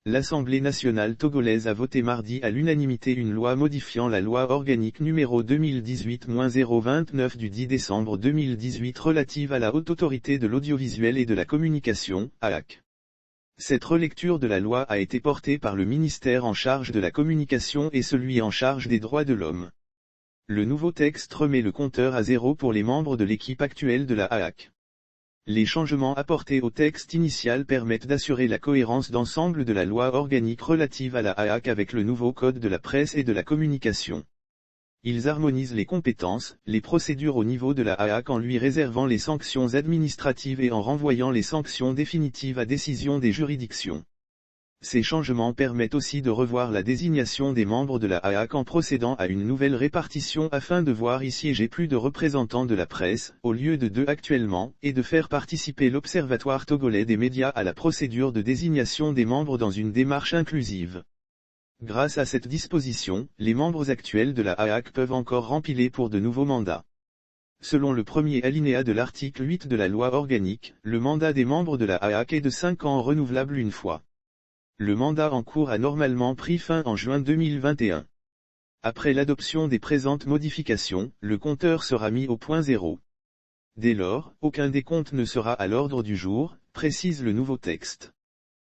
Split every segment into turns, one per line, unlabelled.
L'Assemblée nationale togolaise a voté mardi à l'unanimité une loi modifiant la loi organique numéro 2018-029 du 10 décembre 2018 relative à la Haute Autorité de l'Audiovisuel et de la Communication, HAC. Cette relecture de la loi a été portée par le ministère en charge de la communication et celui en charge des droits de l'homme. Le nouveau texte remet le compteur à zéro pour les membres de l'équipe actuelle de la HAC. Les changements apportés au texte initial permettent d'assurer la cohérence d'ensemble de la loi organique relative à la HAC avec le nouveau code de la presse et de la communication. Ils harmonisent les compétences, les procédures au niveau de la HAC en lui réservant les sanctions administratives et en renvoyant les sanctions définitives à décision des juridictions. Ces changements permettent aussi de revoir la désignation des membres de la HAC en procédant à une nouvelle répartition afin de voir y siéger plus de représentants de la presse, au lieu de 2 actuellement, et de faire participer l'Observatoire togolais des médias à la procédure de désignation des membres dans une démarche inclusive. Grâce à cette disposition, les membres actuels de la HAC peuvent encore remplir pour de nouveaux mandats. Selon le premier alinéa de l'article 8 de la loi organique, le mandat des membres de la HAC est de 5 ans renouvelable une fois. Le mandat en cours a normalement pris fin en juin 2021. Après l'adoption des présentes modifications, le compteur sera mis au point zéro. Dès lors, aucun décompte ne sera à l'ordre du jour, précise le nouveau texte.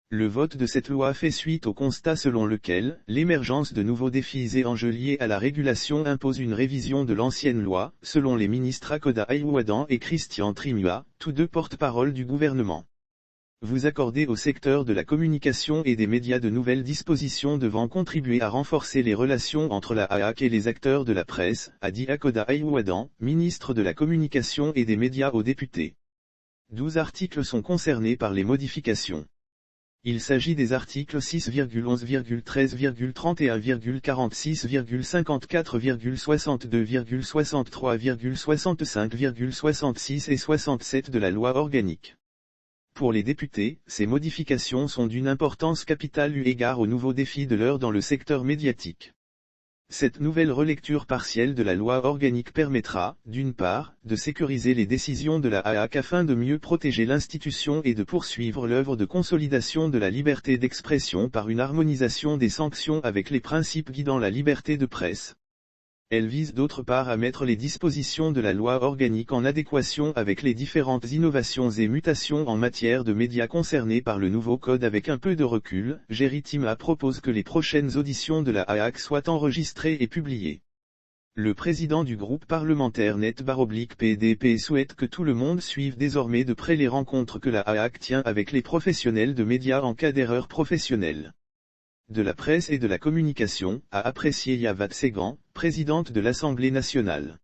Le vote de cette loi fait suite au constat selon lequel, l'émergence de nouveaux défis et enjeux liés à la régulation impose une révision de l'ancienne loi, selon les ministres Akoda Ayouadan et Christian Trimua, tous 2 porte-parole du gouvernement. Vous accordez au secteur de la communication et des médias de nouvelles dispositions devant contribuer à renforcer les relations entre la HAC et les acteurs de la presse, a dit Akoda Ayouadan, ministre de la Communication et des médias aux députés. 12 articles sont concernés par les modifications. Il s'agit des articles 6,11,13,46,54,62,63,65,66 et 67 de la loi organique. Pour les députés, ces modifications sont d'une importance capitale eu égard aux nouveaux défis de l'heure dans le secteur médiatique. Cette nouvelle relecture partielle de la loi organique permettra, d'une part, de sécuriser les décisions de la HAC afin de mieux protéger l'institution et de poursuivre l'œuvre de consolidation de la liberté d'expression par une harmonisation des sanctions avec les principes guidant la liberté de presse. Elle vise d'autre part à mettre les dispositions de la loi organique en adéquation avec les différentes innovations et mutations en matière de médias concernés par le nouveau code avec un peu de recul. Geritima propose que les prochaines auditions de la HAC soient enregistrées et publiées. Le président du groupe parlementaire Net/PDP souhaite que tout le monde suive désormais de près les rencontres que la HAC tient avec les professionnels de médias en cas d'erreur professionnelle. De la presse et de la communication, a apprécié Yavat Segan, présidente de l'Assemblée nationale.